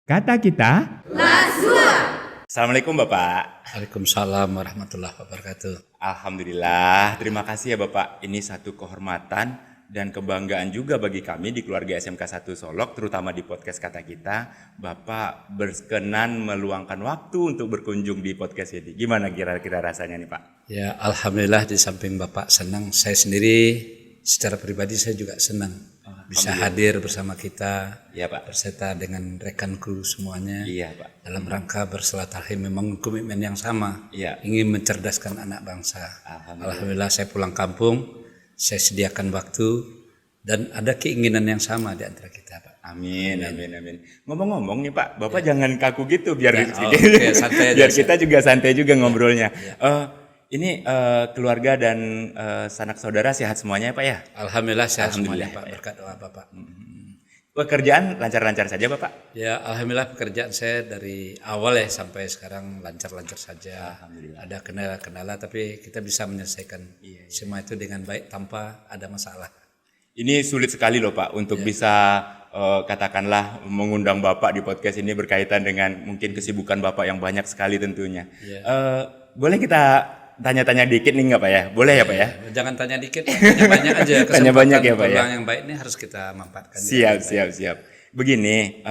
Kata kita, Assalamualaikum Bapak. Waalaikumsalam warahmatullahi wabarakatuh. Alhamdulillah, terima kasih ya Bapak. Ini satu kehormatan dan kebanggaan juga bagi kami di keluarga SMK 1 Solok, terutama di podcast Kata Kita. Bapak berkenan meluangkan waktu untuk berkunjung di podcast ini. Gimana kira-kira rasanya nih Pak? Ya, alhamdulillah di samping Bapak senang, saya sendiri secara pribadi saya juga senang bisa hadir bersama kita, Iya Pak. berserta dengan rekanku semuanya. Iya Pak. Dalam rangka bersilaturahim memang komitmen yang sama, Iya. ingin mencerdaskan anak bangsa. Alhamdulillah saya pulang kampung, saya sediakan waktu dan ada keinginan yang sama di antara kita, Pak. Amin. Ngomong-ngomong nih Pak, Bapak jangan kaku gitu biar oke, santai aja, biar kita juga santai juga ngobrolnya. Ini keluarga dan sanak saudara sehat semuanya ya Pak ya? Alhamdulillah sehat Alhamdulillah, semuanya, Pak, ya. berkat doa Bapak. Pekerjaan lancar-lancar saja Bapak? Ya, alhamdulillah pekerjaan saya dari awal ya sampai sekarang lancar-lancar saja. Alhamdulillah. Ada kendala-kendala tapi kita bisa menyelesaikan semua itu dengan baik tanpa ada masalah. Ini sulit sekali loh Pak untuk bisa katakanlah mengundang Bapak di podcast ini berkaitan dengan mungkin kesibukan Bapak yang banyak sekali tentunya. Boleh kita tanya-tanya dikit nih nggak Pak ya? Boleh ya Pak ya? Jangan tanya dikit, tanya banyak aja. Tanya banyak ya, Pak, ya? Peluang yang baik ini harus kita manfaatkan. Siap. Begini,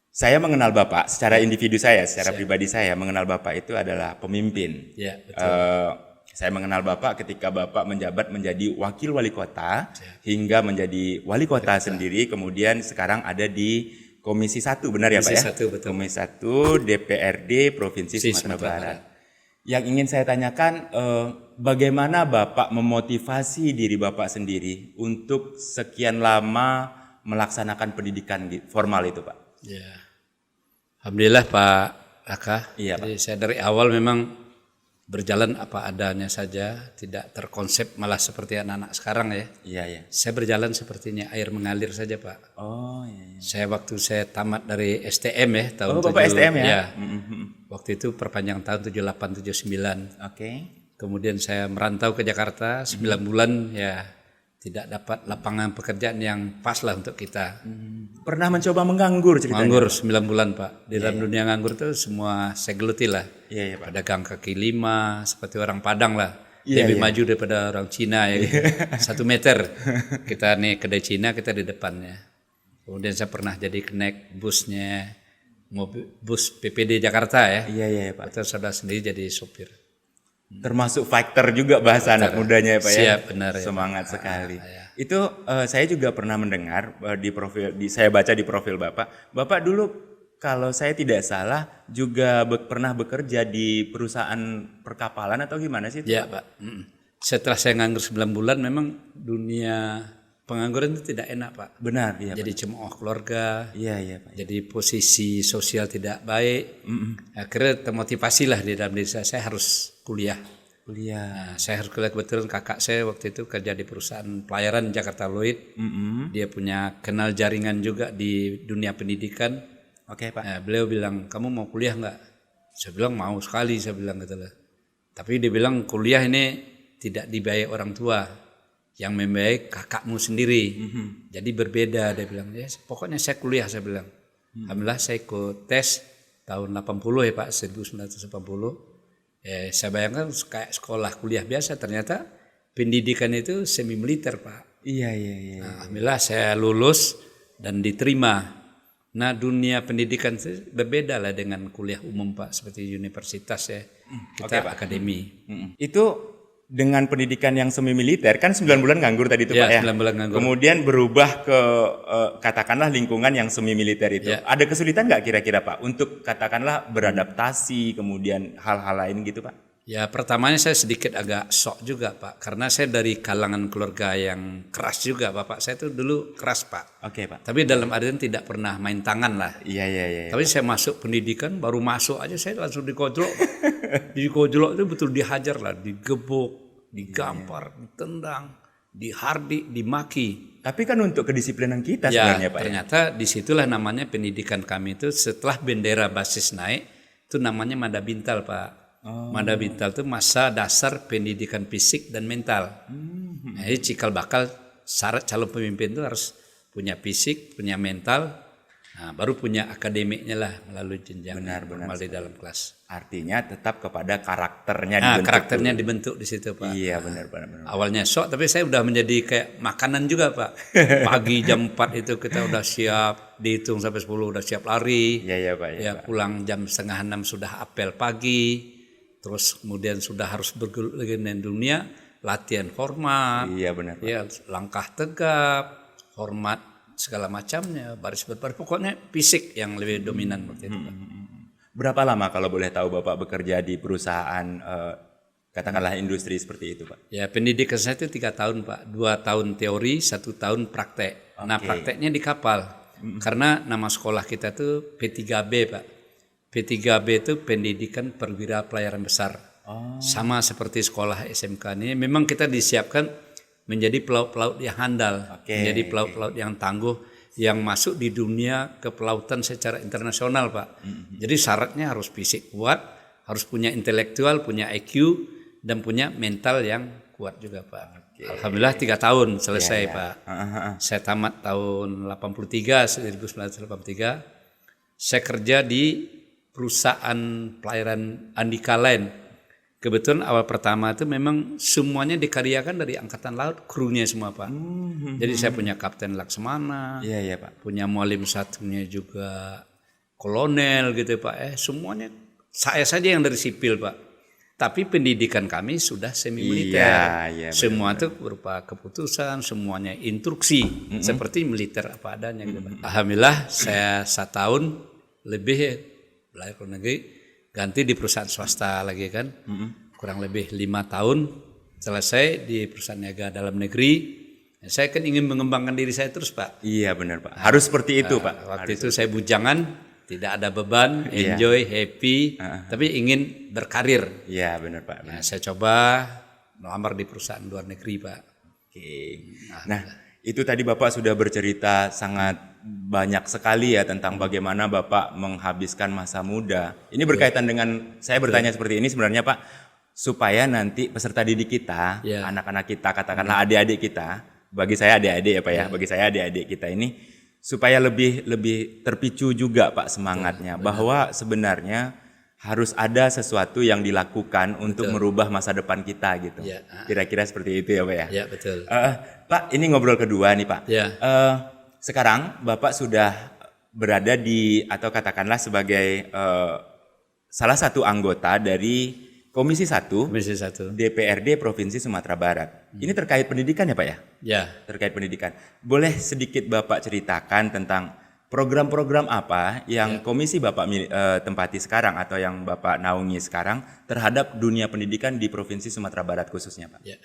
saya mengenal Bapak secara individu secara pribadi saya mengenal Bapak itu adalah pemimpin. Ya, betul. Saya mengenal Bapak ketika Bapak menjabat menjadi wakil wali kota hingga menjadi wali kota sendiri, kemudian sekarang ada di Komisi 1, benar ya Pak ya? Komisi 1, betul. Komisi 1 DPRD Provinsi Sumatera Barat. Yang ingin saya tanyakan, bagaimana Bapak memotivasi diri Bapak sendiri untuk sekian lama melaksanakan pendidikan formal itu Pak? Ya. Alhamdulillah Pak Raka. Iya, Pak. Jadi saya dari awal memang berjalan apa adanya saja, tidak terkonsep malah seperti anak-anak sekarang ya. Iya. Saya berjalan sepertinya air mengalir saja Pak. Oh iya. Waktu saya tamat dari STM ya tahun Bapak STM ya? Ya. Waktu itu perpanjang tahun 78 79. Oke. Kemudian saya merantau ke Jakarta 9 bulan ya, tidak dapat lapangan pekerjaan yang pas lah untuk kita. Pernah mencoba menganggur ceritanya? Nganggur 9 bulan Pak. Di dalam dunia nganggur itu semua saya geluti lah. Iya Pak. Pedagang kaki lima seperti orang Padang lah. Iya, Lebih maju daripada orang Cina ya gitu. 1 meter. Kita nih kedai Cina, kita di depannya. Kemudian saya pernah jadi kenek busnya bus PPD Jakarta ya. Iya Pak. Atau saudara sendiri jadi sopir. Termasuk fighter juga bahasa anak mudanya ya Pak ya. Siap, benar ya. Semangat sekali. Itu saya juga pernah mendengar di profil saya baca di profil Bapak. Bapak dulu kalau saya tidak salah juga pernah bekerja di perusahaan perkapalan atau gimana sih? Ya Pak. Setelah saya nganggur 9 bulan memang dunia pengangguran itu tidak enak Pak. Benar, iya. Jadi cemooh keluarga. Iya Pak. Jadi posisi sosial tidak baik. Akhirnya termotivasi lah di dalam diri saya harus kuliah. Nah, saya harus kuliah, kebetulan kakak saya waktu itu kerja di perusahaan pelayaran Jakarta Lloyd. Dia punya kenal jaringan juga di dunia pendidikan. Oke Pak. Nah, beliau bilang, kamu mau kuliah nggak? Saya bilang mau sekali, saya bilang gitu lah. Tapi dia bilang kuliah ini tidak dibayar orang tua, yang membiayai kakakmu sendiri. Jadi berbeda, dia bilang. Ya, pokoknya saya kuliah, saya bilang. Alhamdulillah saya ikut tes tahun 80 ya Pak, 1980. Saya bayangkan kayak sekolah kuliah biasa, ternyata pendidikan itu semi militer Pak. Iya. Nah, alhamdulillah saya lulus dan diterima. Nah, dunia pendidikan itu berbeda lah dengan kuliah umum Pak, seperti universitas ya. Kita Pak. akademi. Itu dengan pendidikan yang semi militer kan 9 bulan nganggur tadi itu Ya, Pak ya. 9 bulan nganggur. Kemudian berubah ke katakanlah lingkungan yang semi militer itu. Ya. Ada kesulitan nggak kira-kira Pak untuk katakanlah beradaptasi kemudian hal-hal lain gitu Pak? Ya, pertamanya saya sedikit agak shock juga Pak, karena saya dari kalangan keluarga yang keras juga. Bapak saya itu dulu keras Pak. Oke Pak. Tapi dalam artian tidak pernah main tangan lah. Iya. Tapi saya masuk pendidikan, baru masuk aja saya langsung dikojlok. Dikojlok itu betul dihajar lah, digebuk, digampar, ditendang, dihardik, dimaki. Tapi kan untuk kedisiplinan kita Ya, sebenarnya Pak. ternyata disitulah namanya pendidikan kami itu setelah bendera basis naik, itu namanya Mada Bintal Pak. Mada Bintal itu masa dasar pendidikan fisik dan mental. Nah, jadi cikal bakal syarat calon pemimpin itu harus punya fisik, punya mental, Nah, baru punya akademiknya lah melalui jenjang Benar formal di dalam kelas. Artinya tetap kepada karakternya Nah, dibentuk karakternya dulu. dibentuk di situ, Pak. Iya, benar. Awalnya sok, tapi saya udah menjadi kayak makanan juga, Pak. Pagi jam 4 itu kita udah siap, dihitung sampai 10 udah siap lari. Iya, Pak. Ya, pulang jam setengah 6 sudah apel pagi. Terus kemudian sudah harus bergelut dengan dunia, latihan hormat. Iya, benar, Pak. Ya, langkah tegap, hormat segala macamnya, baris berbaris, pokoknya fisik yang lebih dominan waktu itu, Pak. Berapa lama kalau boleh tahu Bapak bekerja di perusahaan katakanlah industri seperti itu, Pak? Ya, pendidikan saya itu 3 tahun, Pak. 2 tahun teori, 1 tahun praktek. Nah, prakteknya di kapal. Karena nama sekolah kita tuh P3B, Pak. P3B itu pendidikan perwira pelayaran besar. Sama seperti sekolah SMK ini. Memang kita disiapkan menjadi pelaut-pelaut yang handal, menjadi pelaut-pelaut yang tangguh, yang masuk di dunia kepelautan secara internasional, Pak. Jadi syaratnya harus fisik kuat, harus punya intelektual, punya IQ, dan punya mental yang kuat juga, Pak. Alhamdulillah 3 tahun selesai, Pak. Saya tamat tahun 1983. Saya kerja di perusahaan pelayaran Andika Line. Kebetulan awal pertama itu memang semuanya dikaryakan dari Angkatan Laut, krunya semua, Pak. Jadi saya punya Kapten Laksamana, Iya, Pak. punya Mualim satunya juga kolonel gitu, Pak. Semuanya saya saja yang dari sipil, Pak. Tapi pendidikan kami sudah semi militer. Iya, Semua itu berupa keputusan, semuanya instruksi seperti militer apa adanya gitu, Pak. Alhamdulillah saya 1 tahun lebih belajar ke luar negeri, ganti di perusahaan swasta lagi kan, kurang lebih 5 tahun selesai di perusahaan niaga dalam negeri. Saya kan ingin mengembangkan diri saya terus, Pak. Iya, benar, Pak. Harus seperti itu, Pak. Waktu itu saya bujangan, tidak ada beban, enjoy, happy, tapi ingin berkarir. Iya, benar, Pak. Nah, saya coba melamar di perusahaan luar negeri, Pak. Oke. Nah, itu tadi Bapak sudah bercerita sangat banyak sekali ya tentang bagaimana Bapak menghabiskan masa muda. Ini berkaitan dengan saya bertanya seperti ini sebenarnya, Pak, supaya nanti peserta didik kita, anak-anak kita, katakanlah adik-adik kita, bagi saya adik-adik ya, Pak ya, bagi saya adik-adik kita ini supaya lebih terpicu juga, Pak, semangatnya bahwa sebenarnya harus ada sesuatu yang dilakukan untuk merubah masa depan kita gitu. Kira-kira seperti itu ya, Pak ya. Ya, betul. Pak, ini ngobrol kedua nih, Pak. Ya. Sekarang Bapak sudah berada di atau katakanlah sebagai salah satu anggota dari Komisi 1 Komisi 1. DPRD Provinsi Sumatera Barat. Ini terkait pendidikan ya, Pak ya? Ya. Terkait pendidikan. Boleh sedikit Bapak ceritakan tentang program-program apa yang komisi Bapak tempati sekarang atau yang Bapak naungi sekarang terhadap dunia pendidikan di Provinsi Sumatera Barat khususnya, Pak? Ya.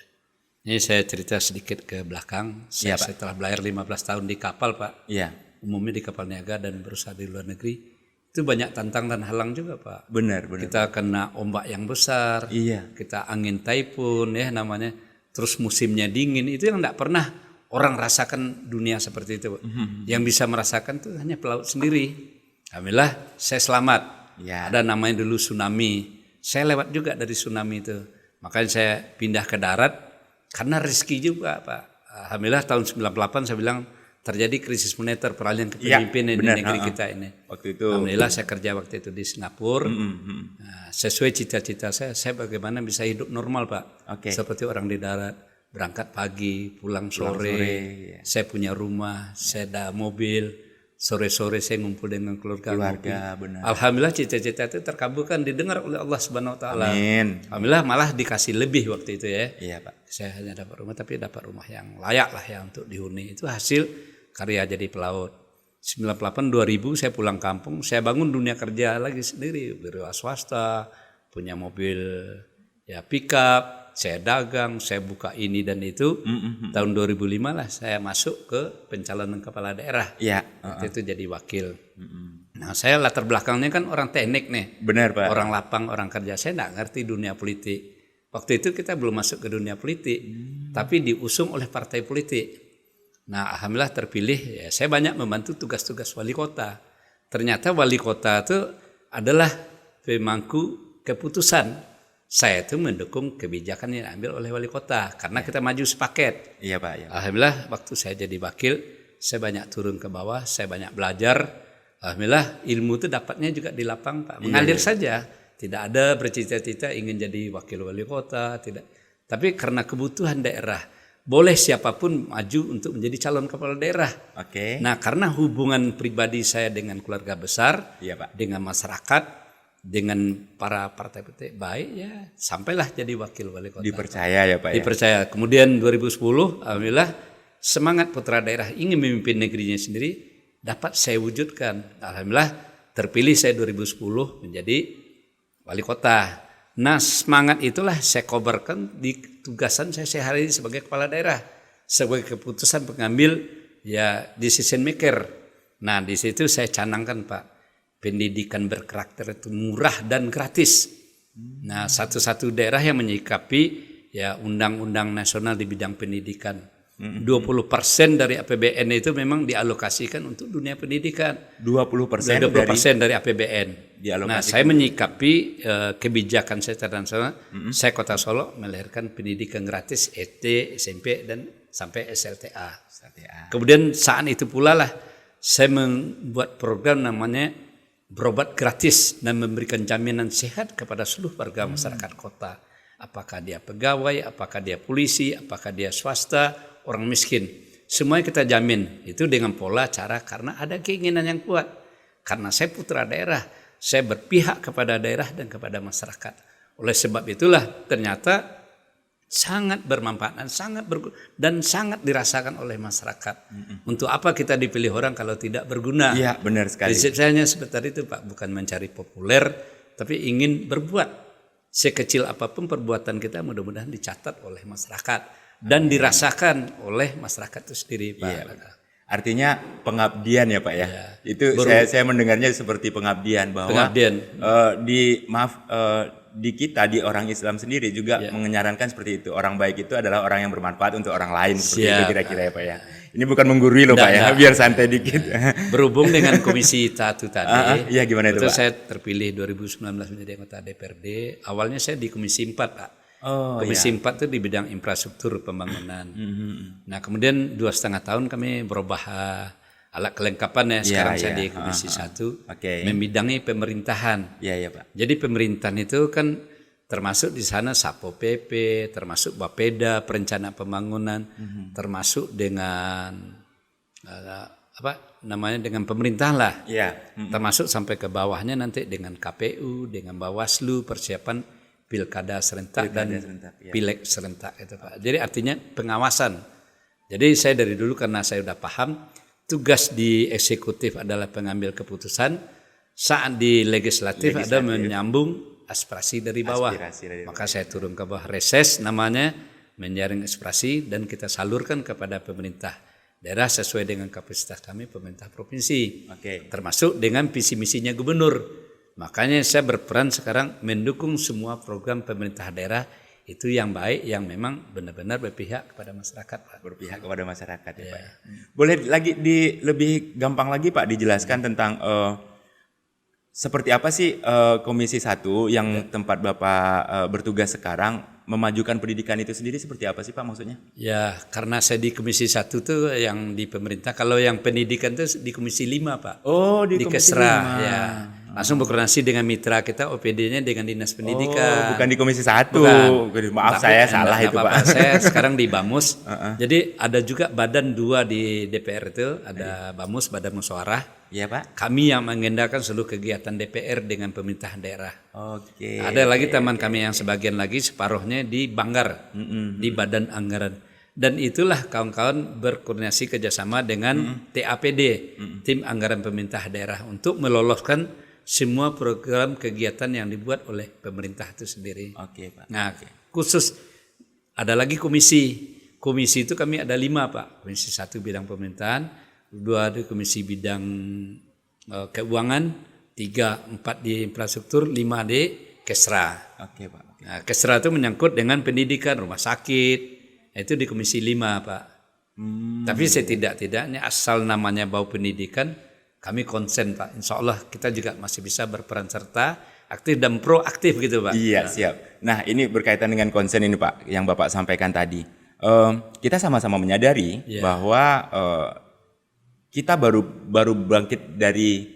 Ini saya cerita sedikit ke belakang. Saya setelah belajar 15 tahun di kapal, Pak. Iya. Umumnya di kapal niaga dan berusaha di luar negeri. Itu banyak tantangan dan halang juga, Pak. Benar. Kita kena ombak yang besar. Iya. Kita angin taifun ya namanya. Terus musimnya dingin. Itu yang enggak pernah orang rasakan dunia seperti itu. Yang bisa merasakan itu hanya pelaut sendiri. Alhamdulillah saya selamat. Ya. Ada namanya dulu tsunami. Saya lewat juga dari tsunami itu. Makanya saya pindah ke darat karena rezeki juga, Pak. Alhamdulillah tahun 98 saya bilang terjadi krisis moneter, peralihan kepemimpinan di negeri kita ini. Waktu itu. Alhamdulillah saya kerja waktu itu di Singapura. Nah, sesuai cita-cita saya bagaimana bisa hidup normal, Pak. Seperti orang di darat, berangkat pagi, pulang sore. Saya punya rumah, saya ada mobil. Sore-sore saya ngumpul dengan keluarga. Benar. Alhamdulillah cita-cita itu terkabulkan, didengar oleh Allah Subhanahu wa taala. Amin. Alhamdulillah malah dikasih lebih waktu itu ya. Iya, Pak. Saya hanya dapat rumah, tapi dapat rumah yang layak lah ya untuk dihuni. Itu hasil karya jadi pelaut. 98-2000 saya pulang kampung, saya bangun dunia kerja lagi sendiri, berwira swasta, punya mobil ya pickup, saya dagang, saya buka ini dan itu. Tahun 2005 lah saya masuk ke pencalonan kepala daerah. Iya. Waktu itu jadi wakil. Nah, saya latar belakangnya kan orang teknik nih. Benar, Pak. Orang lapang, orang kerja. Saya enggak ngerti dunia politik. Waktu itu kita belum masuk ke dunia politik, tapi diusung oleh partai politik. Nah, alhamdulillah terpilih. Ya, saya banyak membantu tugas-tugas wali kota. Ternyata wali kota itu adalah pemangku keputusan. Saya itu mendukung kebijakan yang diambil oleh wali kota karena kita maju sepaket. Iya, Pak. Ya. Alhamdulillah waktu saya jadi wakil, saya banyak turun ke bawah, saya banyak belajar. Alhamdulillah ilmu itu dapatnya juga di lapang Pak, mengalir saja. Tidak ada bercita-cita ingin jadi wakil wali kota, tidak. Tapi karena kebutuhan daerah, boleh siapapun maju untuk menjadi calon kepala daerah. Oke. Nah, karena hubungan pribadi saya dengan keluarga besar, Iya Pak. dengan masyarakat, dengan para partai baik ya, sampailah jadi wakil wali kota. Dipercaya ya Pak ya. Dipercaya. Kemudian 2010, alhamdulillah semangat putra daerah ingin memimpin negerinya sendiri dapat saya wujudkan. Alhamdulillah terpilih saya 2010 menjadi wali kota. Nah, semangat itulah saya kobarkan di tugasan saya sehari sebagai kepala daerah, sebagai keputusan pengambil ya decision maker. Nah, di situ saya canangkan Pak, pendidikan berkarakter itu murah dan gratis. Nah, satu-satu daerah yang menyikapi ya undang-undang nasional di bidang pendidikan. 20% dari APBN itu memang dialokasikan untuk dunia pendidikan. 20% 20% dari APBN. dialokasikan. Nah, saya menyikapi kebijakan saya nasional. Saya Kota Solo melahirkan pendidikan gratis SD, SMP dan sampai SLTA. Kemudian saat itu pula lah saya membuat program namanya berobat gratis dan memberikan jaminan sehat kepada seluruh warga masyarakat kota. Apakah dia pegawai, apakah dia polisi, apakah dia swasta, orang miskin. Semuanya kita jamin. Itu dengan pola cara karena ada keinginan yang kuat. Karena saya putra daerah, saya berpihak kepada daerah dan kepada masyarakat. Oleh sebab itulah ternyata sangat bermanfaat dan sangat dirasakan oleh masyarakat. Untuk apa kita dipilih orang kalau tidak berguna? Iya, benar sekali. Prinsip saya hanya sebentar itu Pak, bukan mencari populer, tapi ingin berbuat. Sekecil apapun perbuatan kita mudah-mudahan dicatat oleh masyarakat dan dirasakan oleh masyarakat itu sendiri Pak. Iya, artinya pengabdian ya Pak ya. Itu saya mendengarnya seperti pengabdian bahwa di kita di orang Islam sendiri juga menyarankan seperti itu. Orang baik itu adalah orang yang bermanfaat untuk orang lain seperti itu kira-kira ya Pak ya. Ini bukan menggurui loh Pak ya, biar santai dikit. Berhubung dengan Komisi 1 tadi, iya gimana itu Pak? Saya terpilih 2019 menjadi anggota DPRD. Awalnya saya di Komisi 4 Pak. Komisi 4 itu di bidang infrastruktur pembangunan. Nah kemudian 2,5 tahun kami berubah alat kelengkapan ya. Sekarang saya di Komisi 1 membidangi pemerintahan. Iya Pak. Jadi pemerintahan itu kan termasuk di sana Sapo PP, termasuk Bapeda, perencanaan pembangunan, termasuk dengan dengan pemerintahan lah. Termasuk sampai ke bawahnya nanti dengan KPU, dengan Bawaslu, persiapan pilkada serentak dan pileg serentak itu Pak. Jadi artinya pengawasan. Jadi saya dari dulu karena saya udah paham tugas di eksekutif adalah pengambil keputusan, saat di legislatif ada menyambung aspirasi dari bawah. Maka saya turun ke bawah reses namanya, menyaring aspirasi dan kita salurkan kepada pemerintah daerah sesuai dengan kapasitas kami pemerintah provinsi. Termasuk dengan visi misinya gubernur. Makanya saya berperan sekarang mendukung semua program pemerintah daerah itu yang baik, yang memang benar-benar berpihak kepada masyarakat Pak. Berpihak kepada masyarakat ya Pak. Boleh lagi lebih gampang lagi Pak dijelaskan tentang seperti apa sih Komisi 1 yang tempat Bapak bertugas sekarang memajukan pendidikan itu sendiri seperti apa sih Pak maksudnya? Ya karena saya di Komisi 1 tuh yang di pemerintah, kalau yang pendidikan tuh di Komisi 5 Pak. Di Komisi Kesra 5. ya. Langsung berkoordinasi dengan mitra kita OPD-nya dengan Dinas Pendidikan. Bukan di Komisi 1. Bukan. Maaf saya salah itu Pak. Saya sekarang di Bamus. Jadi ada juga badan 2 di DPR itu, ada Bamus, Badan Musyawarah. Iya Pak. Kami yang mengendalikan seluruh kegiatan DPR dengan pemerintah daerah. Ada lagi teman kami yang sebagian lagi separuhnya di Banggar, di Badan Anggaran. Dan itulah kawan-kawan berkoordinasi kerjasama dengan TAPD, Tim Anggaran Pemerintah Daerah, untuk meloloskan semua program kegiatan yang dibuat oleh pemerintah itu sendiri. Pak. Nah, khusus ada lagi komisi. Komisi itu kami ada 5 Pak. Komisi 1 bidang pemerintahan, 2 di komisi bidang keuangan, 3, 4 di infrastruktur, 5 di Kesra. Pak. Nah, Kesra itu menyangkut dengan pendidikan, rumah sakit. Itu di komisi 5 Pak. Tapi setidak-tidaknya asal namanya bau pendidikan, kami konsen Pak, insya Allah kita juga masih bisa berperan serta aktif dan proaktif gitu Pak. Iya siap. Nah ini berkaitan dengan konsen ini Pak yang Bapak sampaikan tadi. Kita sama-sama menyadari bahwa kita baru bangkit dari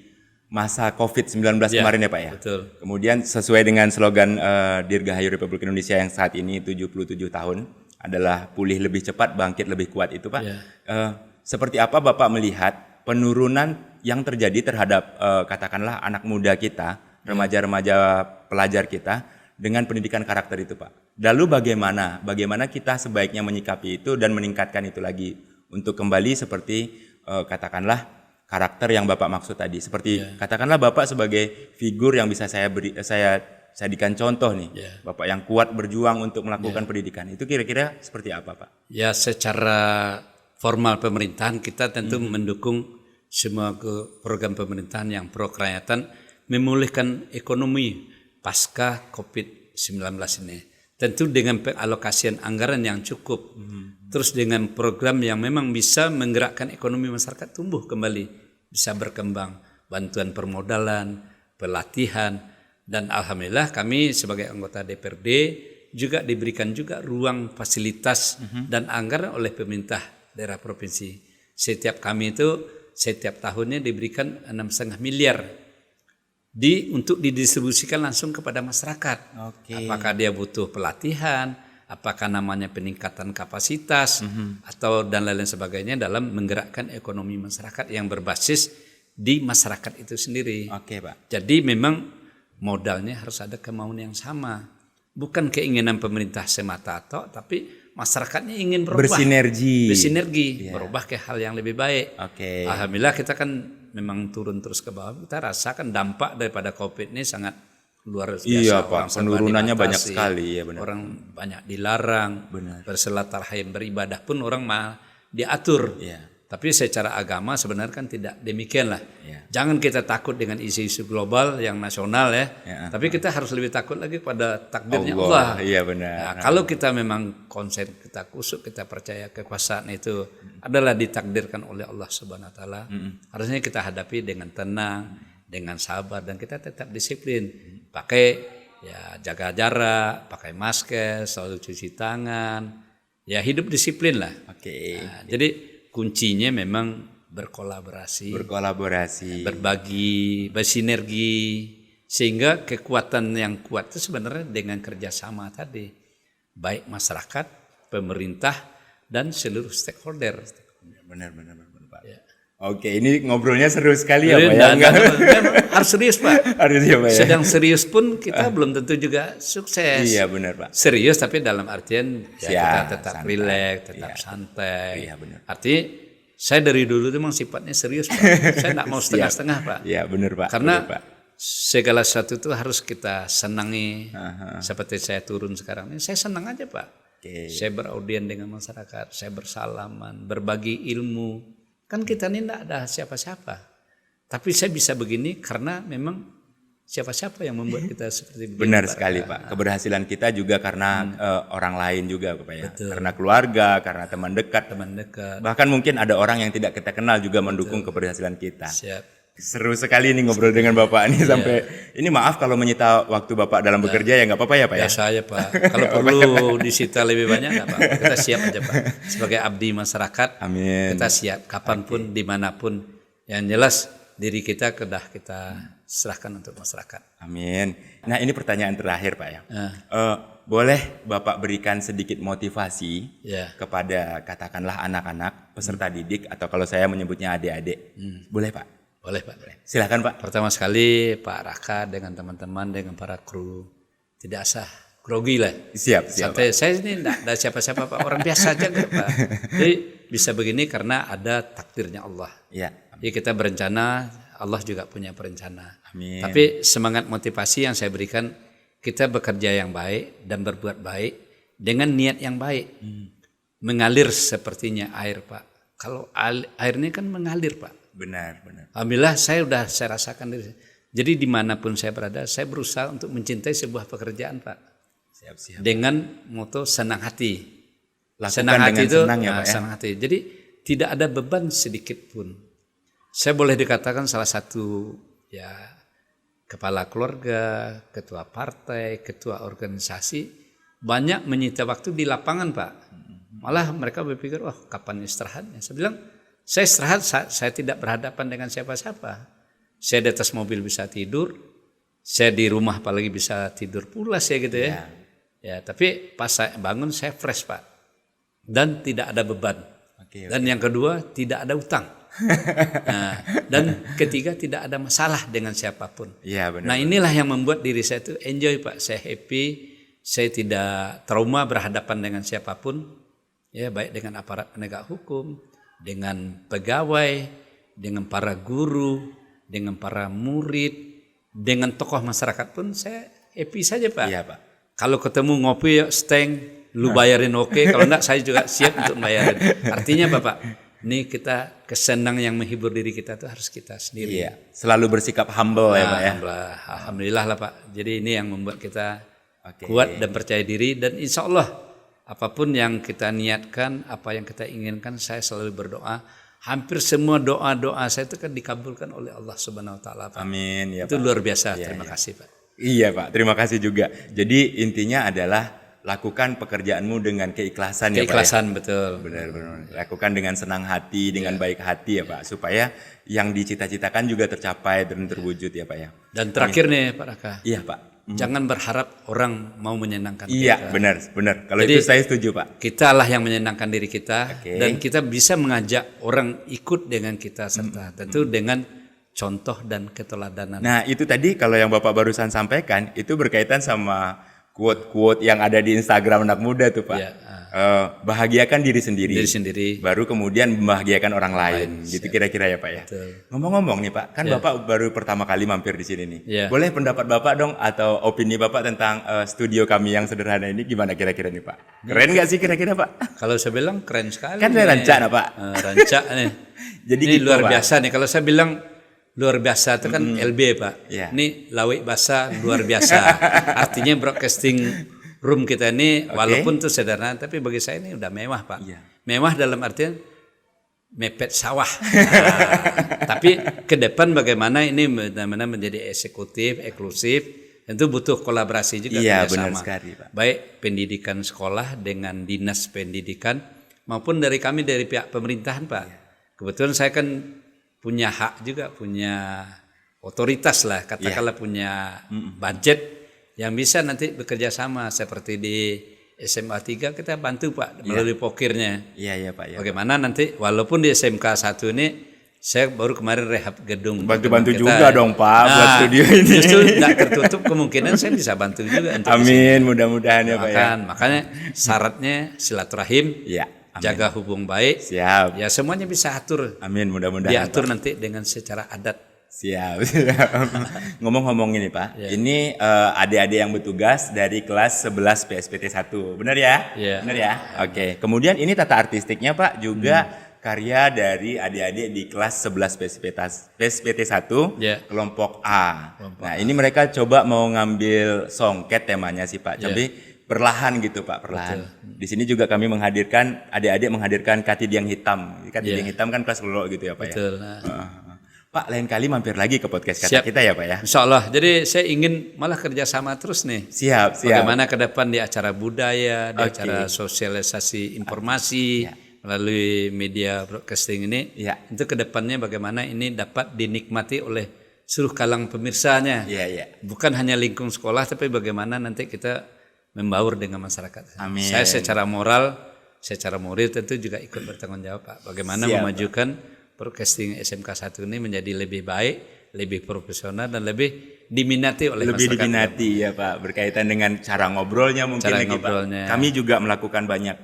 masa COVID-19 Ya, kemarin ya Pak ya. betul. Kemudian sesuai dengan slogan Dirgahayu Republik Indonesia yang saat ini 77 tahun adalah pulih lebih cepat, bangkit lebih kuat itu Pak. Ya. Seperti apa Bapak melihat penurunan yang terjadi terhadap katakanlah anak muda kita, remaja-remaja pelajar kita dengan pendidikan karakter itu Pak. Lalu bagaimana kita sebaiknya menyikapi itu dan meningkatkan itu lagi untuk kembali seperti katakanlah karakter yang Bapak maksud tadi. Seperti katakanlah Bapak sebagai figur yang bisa saya jadikan contoh nih. Bapak yang kuat berjuang untuk melakukan pendidikan. Itu kira-kira seperti apa Pak? Ya, secara formal pemerintahan kita tentu mendukung semua program pemerintahan yang pro kerakyatan memulihkan ekonomi pasca COVID-19 ini. Tentu dengan pengalokasian anggaran yang cukup. Terus dengan program yang memang bisa menggerakkan ekonomi masyarakat tumbuh kembali, bisa berkembang, bantuan permodalan, pelatihan, dan alhamdulillah kami sebagai anggota DPRD juga diberikan juga ruang fasilitas dan anggaran oleh pemerintah daerah provinsi. Setiap kami itu setiap tahunnya diberikan 6,5 miliar untuk didistribusikan langsung kepada masyarakat. Apakah dia butuh pelatihan, apakah namanya peningkatan kapasitas atau dan lain-lain sebagainya dalam menggerakkan ekonomi masyarakat yang berbasis di masyarakat itu sendiri. Oke Pak. Jadi memang modalnya harus ada kemauan yang sama, bukan keinginan pemerintah semata tapi masyarakatnya ingin berubah, bersinergi, berubah ke hal yang lebih baik. Alhamdulillah kita kan memang turun terus ke bawah, kita rasakan dampak daripada COVID ini sangat luar biasa. Iya Pak, penurunannya banyak sekali ya benar. Orang banyak dilarang, bersilaturahim beribadah pun orang diatur. Tapi secara agama sebenarnya kan tidak demikian lah. Jangan kita takut dengan isu-isu global yang nasional ya. Tapi kita harus lebih takut lagi pada takdirnya Allah. Iya benar. Nah, kalau kita memang konsen, kita kusuk, kita percaya kekuasaan itu adalah ditakdirkan oleh Allah Subhanahu Wa Taala. Harusnya kita hadapi dengan tenang, dengan sabar, dan kita tetap disiplin. Pakai jaga jarak, pakai masker, selalu cuci tangan. Ya hidup disiplin lah. Nah, jadi kuncinya memang berkolaborasi, berbagi, bersinergi, sehingga kekuatan yang kuat itu sebenarnya dengan kerjasama tadi, baik masyarakat, pemerintah, dan seluruh stakeholder. Benar Pak. Oke, ini ngobrolnya seru sekali ya Pak. Harus serius Pak. Harus ya Pak ya. Sedang serius pun kita belum tentu juga sukses. Iya benar Pak. Serius tapi dalam artian kita tetap rileks, tetap santai. Iya benar. Artinya saya dari dulu itu memang sifatnya serius Pak. Saya tidak mau setengah-setengah Pak. Iya benar Pak. Karena benar, Pak. segala sesuatu itu harus kita senangi. Seperti saya turun sekarang ini, saya senang aja Pak. Saya beraudien dengan masyarakat, saya bersalaman, berbagi ilmu. Kan kita ini tidak ada siapa-siapa. Tapi saya bisa begini karena memang siapa-siapa yang membuat kita seperti begini. Benar sekali Pak. Keberhasilan kita juga karena orang lain juga Pak ya. Karena keluarga, karena teman dekat. Bahkan mungkin ada orang yang tidak kita kenal juga mendukung keberhasilan kita. Siap. Seru sekali nih ngobrol dengan Bapak ini sampai ini maaf kalau menyita waktu Bapak dalam bekerja ya nggak apa-apa ya Pak ya. Biasa aja Pak. Kalau perlu disita lebih banyak nggak Pak. Kita siap aja Pak. Sebagai abdi masyarakat, amin. Kita siap kapanpun, dimanapun. Yang jelas diri kita kita serahkan untuk masyarakat. Amin. Nah ini pertanyaan terakhir Pak ya. Boleh Bapak berikan sedikit motivasi kepada katakanlah anak-anak peserta didik atau kalau saya menyebutnya adik-adik. Boleh Pak? Boleh Pak. Silakan Pak. Pertama sekali Pak Raka dengan teman-teman, dengan para kru tidak usah grogi lah. Siap. Santai. Saya ini tidak ada siapa-siapa Pak, orang biasa aja Pak. Jadi bisa begini karena ada takdirnya Allah. Jadi kita berencana, Allah juga punya perencana. Amin. Tapi semangat motivasi yang saya berikan, kita bekerja yang baik dan berbuat baik dengan niat yang baik. Mengalir sepertinya air Pak. Kalau air ini kan mengalir Pak. Benar. Alhamdulillah saya rasakan diri. Jadi dimanapun saya berada, saya berusaha untuk mencintai sebuah pekerjaan Pak. Siap. Dengan moto senang hati. Lakukan senang hati itu senang ya Pak ya. Senang hati. Jadi tidak ada beban sedikit pun. Saya boleh dikatakan salah satu kepala keluarga, ketua partai, ketua organisasi banyak menyita waktu di lapangan Pak. Malah mereka berpikir, kapan istirahatnya? Saya bilang, saya istirahat, saya tidak berhadapan dengan siapa-siapa. Saya di atas mobil bisa tidur, saya di rumah apalagi bisa tidur pulas ya gitu ya. Ya, tapi pas saya bangun saya fresh Pak. Dan tidak ada beban. Dan yang kedua tidak ada utang. Nah, dan ketiga tidak ada masalah dengan siapapun. Iya, benar. Nah inilah yang membuat diri saya itu enjoy Pak. Saya happy, saya tidak trauma berhadapan dengan siapapun. Ya baik dengan aparat penegak hukum, dengan pegawai, dengan para guru, dengan para murid, dengan tokoh masyarakat pun saya happy saja Pak. Iya Pak. Kalau ketemu ngopi yuk steng, lu bayarin oke. Kalau enggak saya juga siap untuk bayarin. Artinya apa Pak? Ini kita kesenang yang menghibur diri kita itu harus kita sendiri. Iya, selalu bersikap humble ya Pak ya. Alhamdulillah lah Pak. Jadi ini yang membuat kita kuat dan percaya diri, dan insya Allah apapun yang kita niatkan, apa yang kita inginkan, saya selalu berdoa. Hampir semua doa-doa saya itu kan dikabulkan oleh Allah Subhanahu Wa Taala. Amin ya Itu Pak. luar biasa. Terima kasih Pak. Iya Pak, terima kasih juga. Jadi intinya adalah lakukan pekerjaanmu dengan keikhlasan ya Pak. Keikhlasan betul. Benar-benar. Lakukan dengan senang hati, dengan baik hati ya Pak, supaya yang dicita-citakan juga tercapai dan terwujud ya Pak ya. Dan terakhir nih Pak Raka. Iya Pak. Jangan berharap orang mau menyenangkan Iya, kita. benar. Kalau Jadi, itu saya setuju Pak. Kitalah yang menyenangkan diri kita, dan kita bisa mengajak orang ikut dengan kita serta tentu dengan contoh dan keteladanan. Nah itu tadi kalau yang Bapak barusan sampaikan itu berkaitan sama quote-quote yang ada di Instagram anak muda tuh Pak. Ya, Bahagiakan diri sendiri. diri sendiri. Baru kemudian membahagiakan orang lain. Gitu kira-kira ya Pak ya. Betul. Ngomong-ngomong nih Pak, kan Bapak baru pertama kali mampir di sini nih. Ya. Boleh pendapat Bapak dong atau opini Bapak tentang studio kami yang sederhana ini gimana kira-kira nih Pak? Keren nggak sih kira-kira Pak? Kalau saya bilang keren sekali. Kan nih. rancak nah Pak. Rancak nih. Jadi ini gitu, luar Pak. biasa nih. Kalau saya bilang luar biasa itu kan LB Pak. Iya. Ini lawik basa luar biasa. Artinya broadcasting room kita ini walaupun itu sederhana, tapi bagi saya ini udah mewah Pak. Iya. Mewah dalam artian mepet sawah. Nah, tapi ke depan bagaimana ini benar-benar menjadi eksekutif, eksklusif, tentu butuh kolaborasi juga Iya, kerjasama. benar sekali, Pak. Baik pendidikan sekolah dengan dinas pendidikan maupun dari kami dari pihak pemerintahan Pak. Kebetulan saya kan punya hak juga, punya otoritas lah, katakanlah punya budget yang bisa nanti bekerja sama seperti di SMA 3 kita bantu Pak melalui pokirnya. Iya Pak ya. Bagaimana nanti walaupun di SMK 1 ini saya baru kemarin rehab gedung. Bantu-bantu juga dong Pak buat studio ini. Justru tidak tertutup kemungkinan saya bisa bantu juga untuk Amin, mudah-mudahan ya Pak ya. Makanya syaratnya silaturahim, Iya. jaga hubung baik. Siap. Ya semuanya bisa atur. Amin, mudah-mudahan. Diatur nanti dengan secara adat. Siap. Ngomong-ngomong ini Pak, ini adik-adik yang bertugas dari kelas 11 PSPT 1. Benar ya? Iya. Benar ya? Oke. Kemudian ini tata artistiknya Pak juga karya dari adik-adik di kelas 11 PSPT 1 kelompok A. Nah, ini mereka coba mau ngambil songket temanya sih Pak. Tapi perlahan gitu Pak, perlahan. Di sini juga kami menghadirkan adik-adik menghadirkan Katidiang Hitam. Katidiang Hitam kan kelas lolo gitu ya Pak Betul. ya. Pak, lain kali mampir lagi ke podcast kata kita ya Pak ya. Insya Allah. Jadi saya ingin malah kerjasama terus nih. Siap. Bagaimana ke depan di acara budaya, di acara sosialisasi informasi melalui media broadcasting ini. Itu ke depannya bagaimana ini dapat dinikmati oleh seluruh kalangan pemirsanya. Bukan hanya lingkung sekolah, tapi bagaimana nanti kita membaur dengan masyarakat. Amin. Saya secara moral, secara moral tentu juga ikut bertanggung jawab Pak. Bagaimana memajukan broadcasting SMK 1 ini menjadi lebih baik, lebih profesional dan lebih diminati oleh masyarakat. Lebih diminati ya Pak, berkaitan dengan cara ngobrolnya mungkin Cara lagi ngobrolnya. Pak. Kami juga melakukan banyak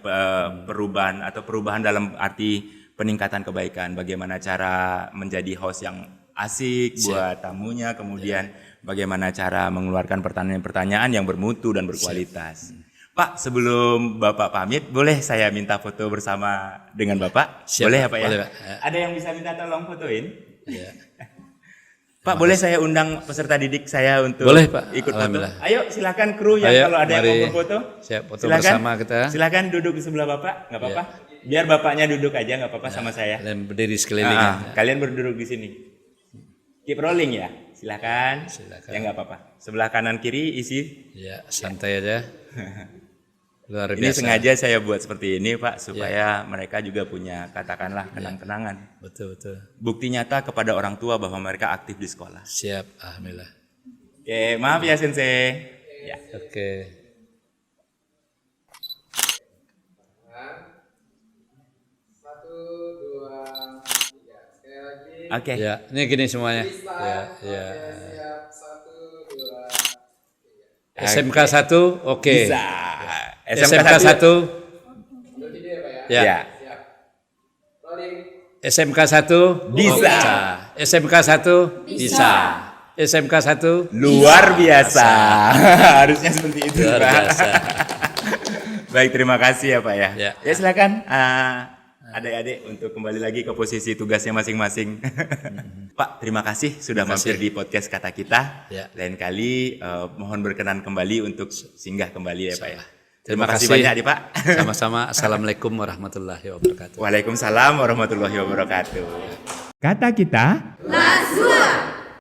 perubahan dalam arti peningkatan kebaikan. Bagaimana cara menjadi host yang asik buat tamunya, kemudian bagaimana cara mengeluarkan pertanyaan-pertanyaan yang bermutu dan berkualitas. Pak, sebelum Bapak pamit, boleh saya minta foto bersama dengan Bapak? Boleh ya Pak ya? Boleh, Pak. Ada yang bisa minta tolong fotoin? Ya. Pak, boleh saya undang peserta didik saya untuk Boleh, Pak. ikut foto? Alhamdulillah. Ayo silakan kru yang Ayo, kalau ada yang mari. mau berfoto. Siap, foto Silakan. bersama kita. Silakan duduk di sebelah Bapak, nggak apa-apa. Biar Bapaknya duduk aja, nggak apa-apa sama saya. Dan berdiri sekeliling. Kalian berduduk di sini. Keep rolling ya. Silakan. Ya nggak apa-apa. Sebelah kanan kiri isi. Ya, santai aja. Luar Ini biasa. sengaja saya buat seperti ini Pak, supaya mereka juga punya katakanlah kenang-kenangan. Betul. Bukti nyata kepada orang tua bahwa mereka aktif di sekolah. Siap, alhamdulillah. Oke, maaf ya Sensei. Ya. Oke. Oke. Ya, ini gini semuanya. Ya. SMK 1 oke. Bisa. SMK 1 ya. Ya. SMK 1 Bisa. SMK 1 bisa. SMK 1 Luar biasa. Harusnya seperti itu, luar Pak. biasa. Baik, terima kasih ya, Pak ya. Ya. Ya silakan adik-adik untuk kembali lagi ke posisi tugasnya masing-masing. Pak, terima kasih sudah mampir di podcast Kata Kita. Ya. Lain kali mohon berkenan kembali untuk singgah kembali ya, Pak ya. Terima kasih banyak, Adik, Pak. Sama-sama. Assalamualaikum warahmatullahi wabarakatuh. Waalaikumsalam warahmatullahi wabarakatuh. Kata Kita Lazua.